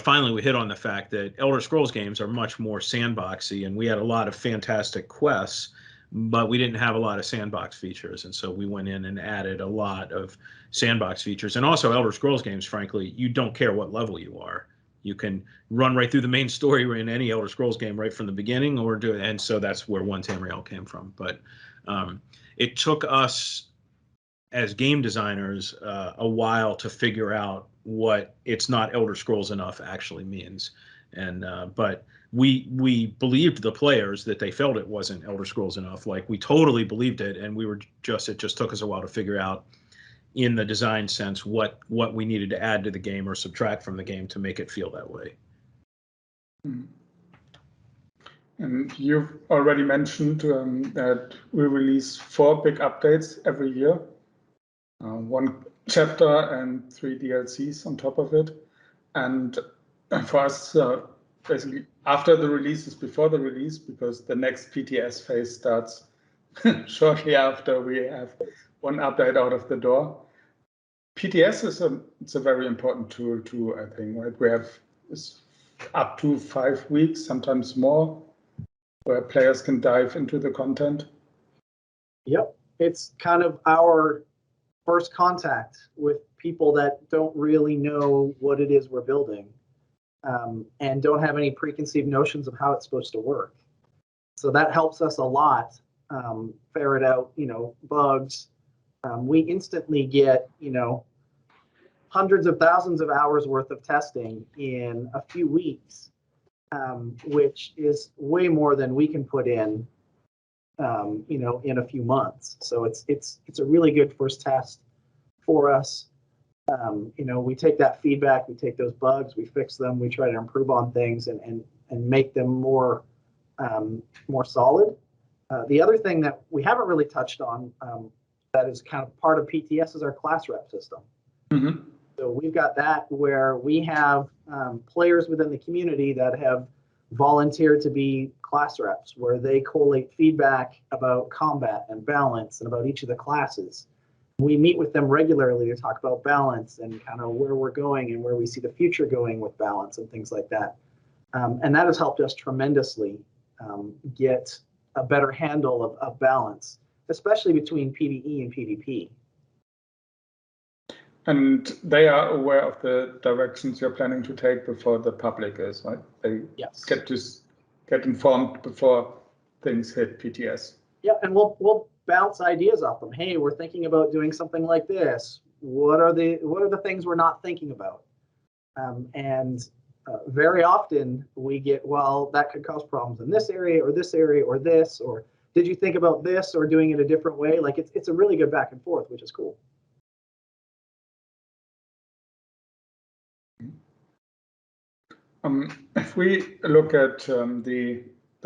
finally we hit on the fact that Elder Scrolls games are much more sandboxy, and we had a lot of fantastic quests, but we didn't have a lot of sandbox features. And so we went in and added a lot of sandbox features. And also Elder Scrolls games, frankly, you don't care what level you are. You can run right through the main story in any Elder Scrolls game right from the beginning, and so that's where One Tamriel came from. But it took us as game designers a while to figure out what it's not Elder Scrolls enough actually means. And but we believed the players that they felt it wasn't Elder Scrolls enough. Like, we totally believed it, and it just took us a while to figure out in the design sense what we needed to add to the game or subtract from the game to make it feel that way. And you've already mentioned that we release 4 big updates every year, 1 chapter and 3 DLCs on top of it. And for us, basically after the release is before the release, because the next PTS phase starts shortly after we have 1 update out of the door. PTS it's a very important tool too, I think, right? We have up to 5 weeks, sometimes more, where players can dive into the content. Yep, it's kind of our first contact with people that don't really know what it is we're building, and don't have any preconceived notions of how it's supposed to work. So that helps us a lot ferret out, bugs. We instantly get, hundreds of thousands of hours worth of testing in a few weeks, which is way more than we can put in, in a few months. So it's a really good first test for us. We take that feedback, we take those bugs, we fix them, we try to improve on things and make them more solid. The other thing that we haven't really touched on that is kind of part of PTS is our class rep system. So we've got that where we have players within the community that have volunteered to be class reps, where they collate feedback about combat and balance and about each of the classes. We meet with them regularly to talk about balance and kind of where we're going and where we see the future going with balance and things like that. And that has helped us tremendously get a better handle of balance, especially between PvE and PvP. And they are aware of the directions you're planning to take before the public is, right? They get informed before things hit PTS. Yeah, and we'll bounce ideas off them. Hey, we're thinking about doing something like this. What are the things we're not thinking about? And very often we get, well, that could cause problems in this area or this area or this, or did you think about this or doing it a different way? Like it's a really good back and forth, which is cool. If we look at the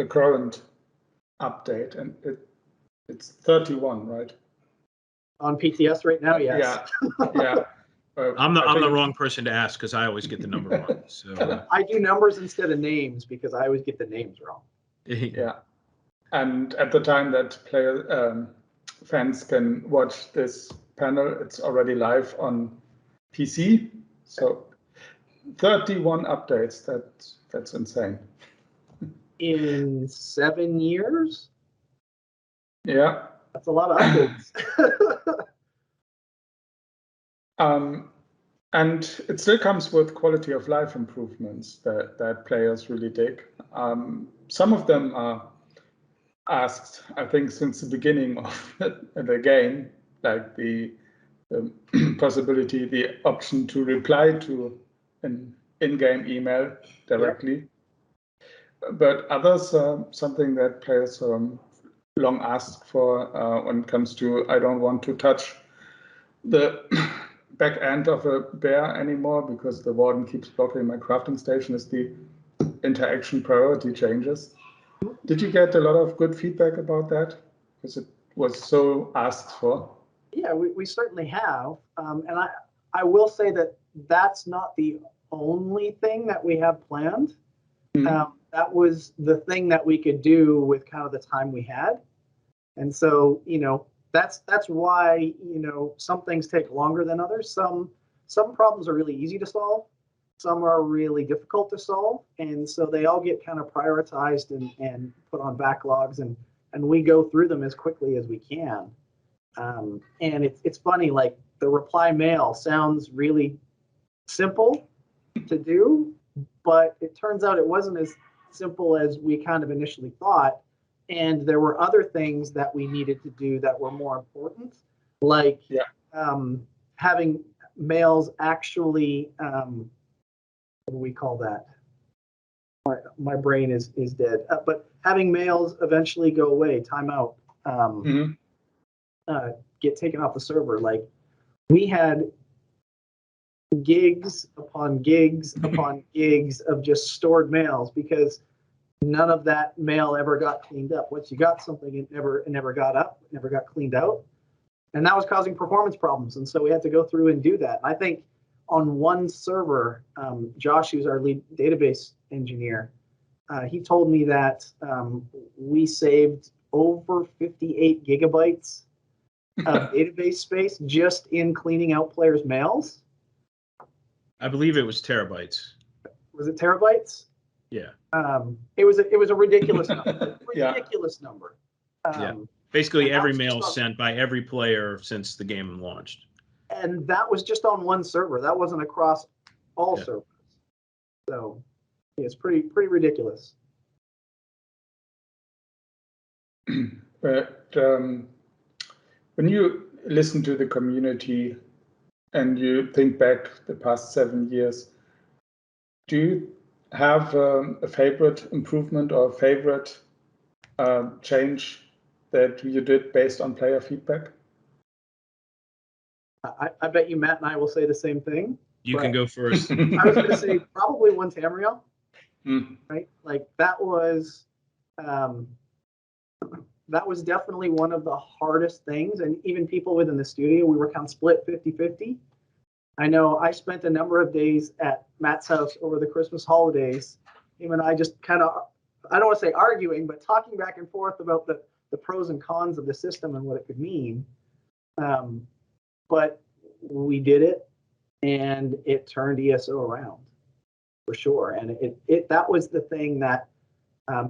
current update, and it's 31, right? On PTS right now, yes. Yeah. I'm the wrong person to ask because I always get the number wrong. So I do numbers instead of names because I always get the names wrong. Yeah, and at the time that fans can watch this panel, it's already live on PC. So 31 updates. That's insane. In 7 years? Yeah. That's a lot of updates. And it still comes with quality of life improvements that players really dig. Some of them are asked, I think, since the beginning of the game, like the possibility, the option to reply to an in-game email directly. Yep. But others are something that players long asked for when it comes to, I don't want to touch the back end of a bear anymore because the warden keeps blocking my crafting station as the interaction priority changes. Did you get a lot of good feedback about that? Because it was so asked for. Yeah, we certainly have. And I will say that that's not the only thing that we have planned. That was the thing that we could do with kind of the time we had. And so, that's why, some things take longer than others. Some problems are really easy to solve. Some are really difficult to solve. And so they all get kind of prioritized and put on backlogs, and we go through them as quickly as we can. And it's funny, like the reply mail sounds really simple to do, but it turns out it wasn't as simple as we kind of initially thought. And there were other things that we needed to do that were more important, like having mails actually, what do we call that? My brain is dead. But having mails eventually go away, timeout, get taken off the server. Like we had gigs upon gigs upon gigs of just stored mails because none of that mail ever got cleaned up. Once you got something, it never got up, it never got cleaned out. And that was causing performance problems. And so we had to go through and do that. And I think on one server, Josh, who's our lead database engineer, he told me that we saved over 58 gigabytes of database space just in cleaning out players' mails. I believe it was terabytes. Was it terabytes? Yeah. It was a ridiculous number. Ridiculous number. Basically, every mail sent by every player since the game launched. And that was just on one server. That wasn't across all servers. So it's pretty ridiculous. But when you listen to the community and you think back the past 7 years, do you have a favorite improvement or a favorite change that you did based on player feedback? I bet you Matt and I will say the same thing. You can go first. I was going to say probably one Tamriel, right? Like that was definitely one of the hardest things. And even people within the studio, we were kind of split 50-50. I know I spent a number of days at Matt's house over the Christmas holidays. Him and I just kind of, I don't want to say arguing, but talking back and forth about the pros and cons of the system and what it could mean. But we did it, and it turned ESO around for sure. And that was the thing that,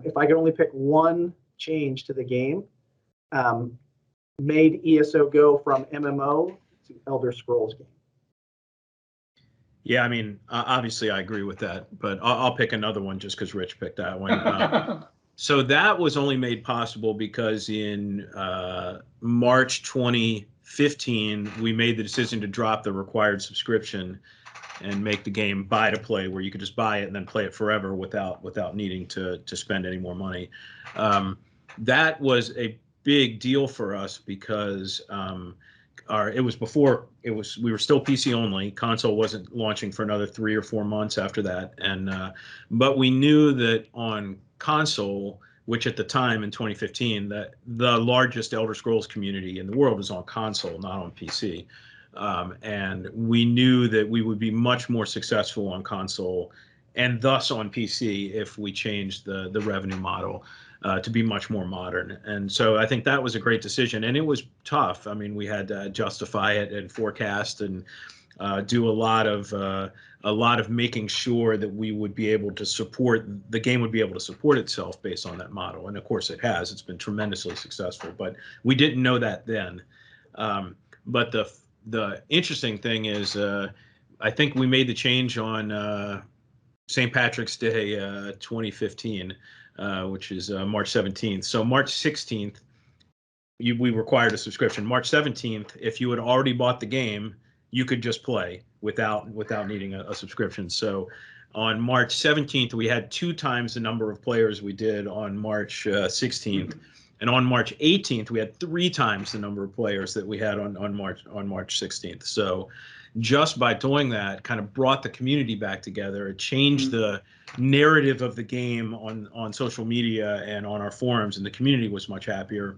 if I could only pick one change to the game, made ESO go from MMO to Elder Scrolls game. Yeah, I mean, obviously I agree with that, but I'll pick another one just because Rich picked that one. So that was only made possible because in March 2015, we made the decision to drop the required subscription and make the game buy to play, where you could just buy it and then play it forever without needing to spend any more money. That was a big deal for us because it was before we were still PC only. Console wasn't launching for another 3 or 4 months after that, and but we knew that on console, which at the time in 2015, that the largest Elder Scrolls community in the world was on console, not on PC. And we knew that we would be much more successful on console and thus on PC if we changed the revenue model to be much more modern. And so I think that was a great decision, and it was tough. I mean, we had to justify it and forecast and do a lot of making sure that we would be able to support, the game would be able to support itself based on that model. And of course it has. It's been tremendously successful, but we didn't know that then. But the interesting thing is, I think we made the change on St. Patrick's Day 2015, which is March 17th. So March 16th, we required a subscription. March 17th, if you had already bought the game, you could just play without needing a subscription. So on March 17th, we had 2 times the number of players we did on March 16th. And on March 18th, we had 3 times the number of players that we had on March 16th. So just by doing that, kind of brought the community back together. It changed the narrative of the game on social media and on our forums, and the community was much happier,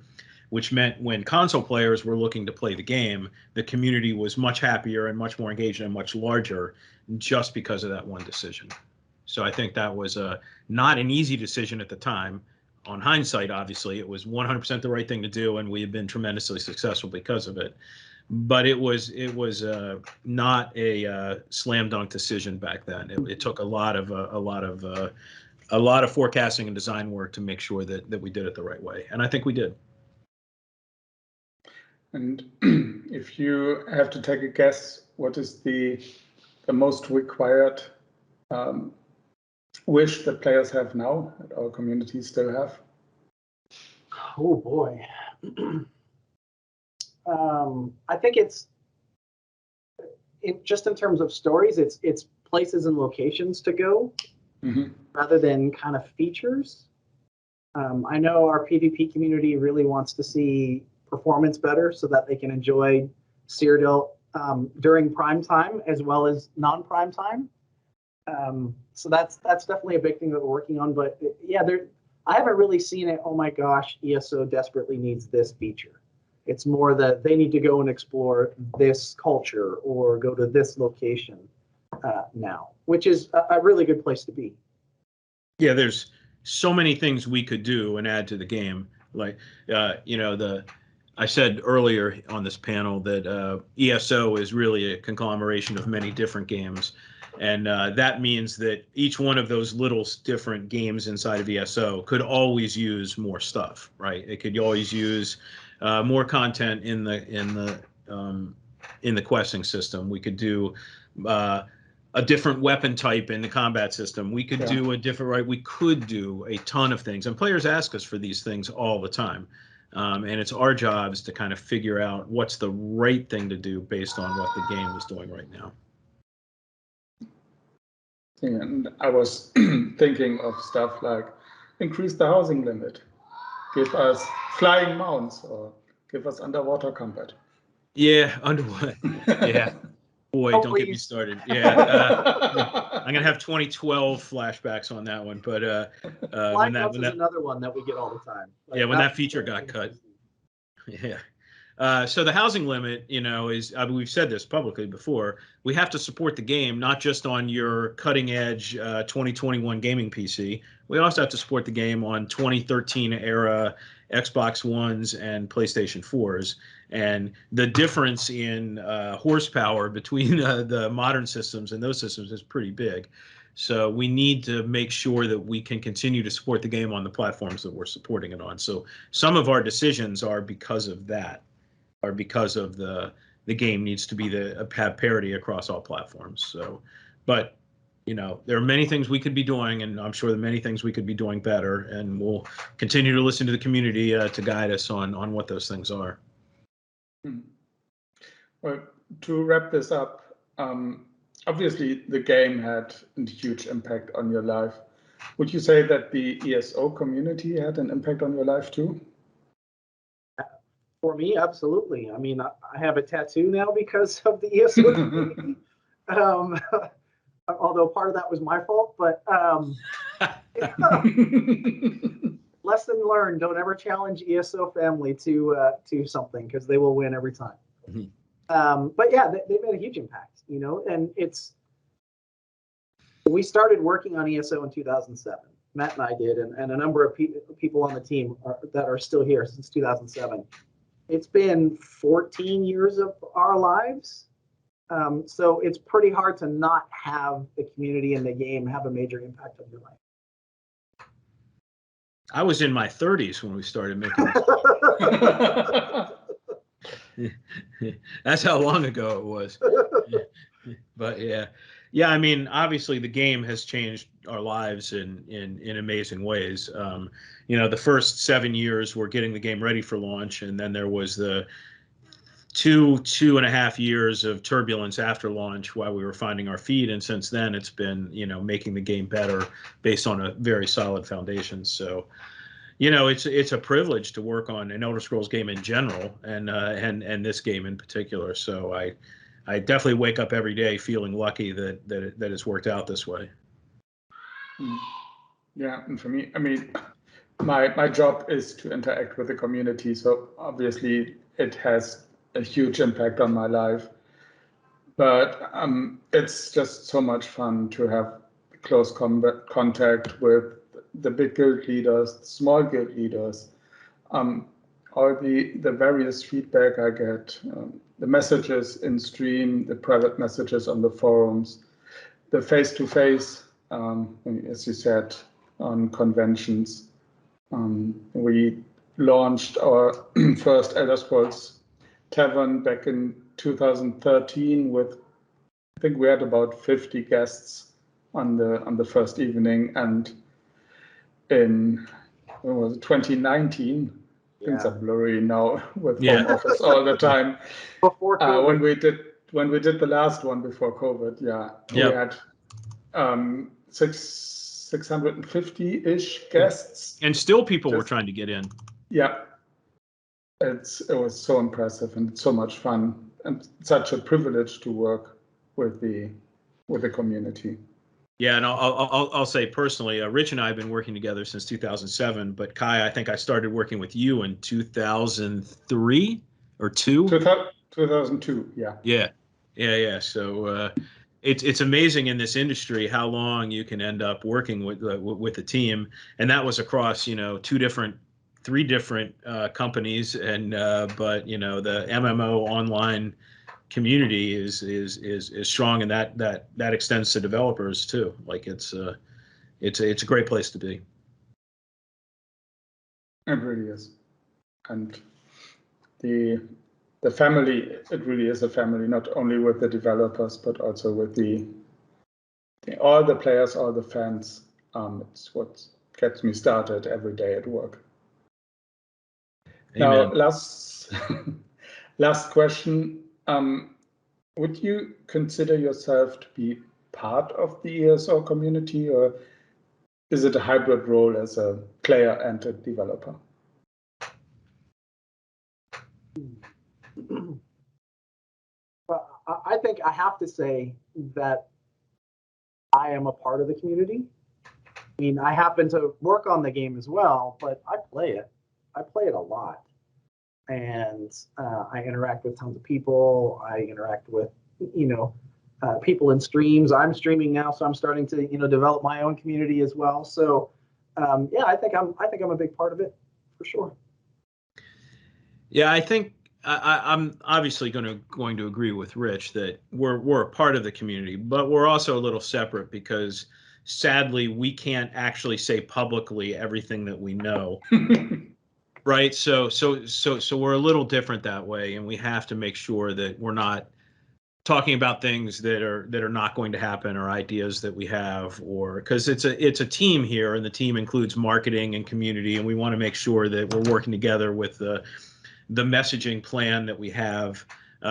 which meant when console players were looking to play the game, the community was much happier and much more engaged and much larger just because of that one decision. So I think that was not an easy decision at the time. On hindsight, obviously, it was 100% the right thing to do, and we have been tremendously successful because of it. But it was not a slam dunk decision back then. It took a lot of forecasting and design work to make sure that we did it the right way, and I think we did. And if you have to take a guess, what is the most required wish that players have now, that our community still have? Oh boy. I think it's just in terms of stories, it's places and locations to go rather than kind of features. I know our PvP community really wants to see performance better so that they can enjoy Cyrodiil during prime time as well as non-prime time. So that's definitely a big thing that we're working on. But yeah, I haven't really seen it. Oh my gosh, ESO desperately needs this feature. It's more that they need to go and explore this culture or go to this location now, which is a really good place to be. Yeah, there's so many things we could do and add to the game. Like, I said earlier on this panel that ESO is really a conglomeration of many different games. And that means that each one of those little different games inside of ESO could always use more stuff, right? It could always use more content in the questing system. We could do a different weapon type in the combat system. We could do a different, right? We could do a ton of things, and players ask us for these things all the time. And it's our jobs to kind of figure out what's the right thing to do based on what the game is doing right now. And I was thinking of stuff like increase the housing limit, give us flying mounts, or give us underwater combat. Yeah, underwater. Yeah. Boy, don't get me started. Yeah. I'm going to have 2012 flashbacks on that one. But when that is another one that we get all the time. Like, yeah, when that feature got cut. Yeah. So the housing limit, is, we've said this publicly before, we have to support the game, not just on your cutting edge 2021 gaming PC. We also have to support the game on 2013 era Xbox Ones and PlayStation 4s. And the difference in horsepower between the modern systems and those systems is pretty big. So we need to make sure that we can continue to support the game on the platforms that we're supporting it on. So some of our decisions are because of that. Or because of the game needs to be have parity across all platforms. So, but there are many things we could be doing, and I'm sure there are many things we could be doing better, and we'll continue to listen to the community to guide us on what those things are. Well, to wrap this up, obviously the game had a huge impact on your life. Would you say that the ESO community had an impact on your life too? For me, absolutely. I mean, I have a tattoo now because of the ESO community. Although part of that was my fault, but lesson learned: don't ever challenge ESO family to something, because they will win every time. But yeah, they made a huge impact, and we started working on ESO in 2007. Matt and I did, and a number of people on the team that are still here since 2007. It's been 14 years of our lives. So it's pretty hard to not have the community and the game have a major impact on your life. I was in my 30s when we started making this. That's how long ago it was. But yeah, I mean, obviously the game has changed our lives in amazing ways. The first 7 years were getting the game ready for launch, and then there was the 2.5 years of turbulence after launch while we were finding our feet, and since then it's been making the game better based on a very solid foundation. So it's a privilege to work on an Elder Scrolls game in general, and this game in particular. So I definitely wake up every day feeling lucky that it's worked out this way. Yeah, and for me, I mean, my job is to interact with the community, so obviously it has a huge impact on my life. But it's just so much fun to have close contact with the big guild leaders, small guild leaders, all the various feedback I get, the messages in stream, the private messages on the forums, the face-to-face, as you said, on conventions. We launched our first Elder Scrolls Tavern back in 2013 with, I think we had about 50 guests on the first evening, and in when was it, 2019, things are blurry now with home office all the time. Before COVID. When we did the last one before COVID, we had 650-ish guests, and still people were trying to get in. Yeah, it was so impressive and so much fun, and such a privilege to work with the community. Yeah, and I'll say personally, Rich and I have been working together since 2007. But Kai, I think I started working with you in 2003 or 2002. Yeah. So it's amazing in this industry how long you can end up working with a team, and that was across 3 different companies, and but the MMO online community is strong, and that extends to developers too. Like it's a great place to be. It really is, and the family, it really is a family, not only with the developers but also with all the players, all the fans. It's what gets me started every day at work. Amen. Now, last question. Would you consider yourself to be part of the ESO community, or is it a hybrid role as a player and a developer? Well, I think I have to say that I am a part of the community. I mean, I happen to work on the game as well, but I play it. I play it a lot. And I interact with tons of people. I interact with, people in streams. I'm streaming now, so I'm starting to, develop my own community as well. So, I think I'm a big part of it for sure. Yeah, I think I'm obviously going to agree with Rich that we're a part of the community, but we're also a little separate because sadly we can't actually say publicly everything that we know. Right. So we're a little different that way, and we have to make sure that we're not talking about things that are not going to happen, or ideas that we have, or because it's a team here, and the team includes marketing and community, and we want to make sure that we're working together with the messaging plan that we have,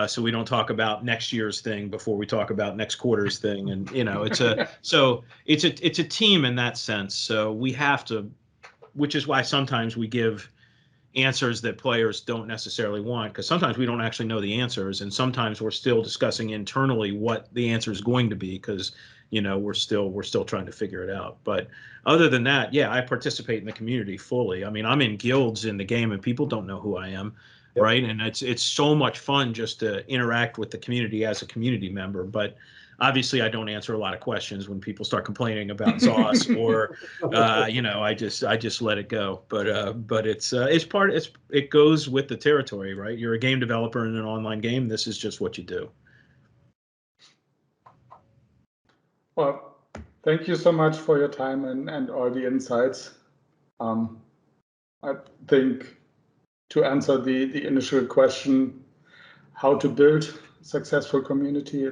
so we don't talk about next year's thing before we talk about next quarter's thing, and it's a team in that sense. So we have to, which is why sometimes we give answers that players don't necessarily want, because sometimes we don't actually know the answers, and sometimes we're still discussing internally what the answer is going to be, because we're still trying to figure it out. But other than that, I participate in the community fully. I mean, I'm in guilds in the game, and people don't know who I am. Yep. Right, and it's so much fun just to interact with the community as a community member. But obviously, I don't answer a lot of questions when people start complaining about ZOS, or I just let it go. But it goes with the territory, right? You're a game developer in an online game. This is just what you do. Well, thank you so much for your time and all the insights. I think to answer the initial question, how to build a successful community,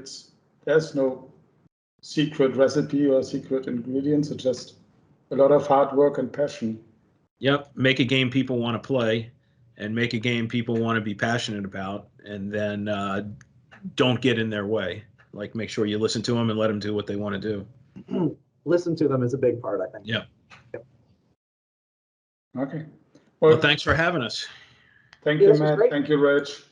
there's no secret recipe or secret ingredients. It's just a lot of hard work and passion. Yep. Make a game people want to play, and make a game people want to be passionate about, and then don't get in their way. Like, make sure you listen to them and let them do what they want to do. Listen to them is a big part, I think. Yep. Okay. Well, thanks for having us. Thank you, Matt. Thank you, Rich.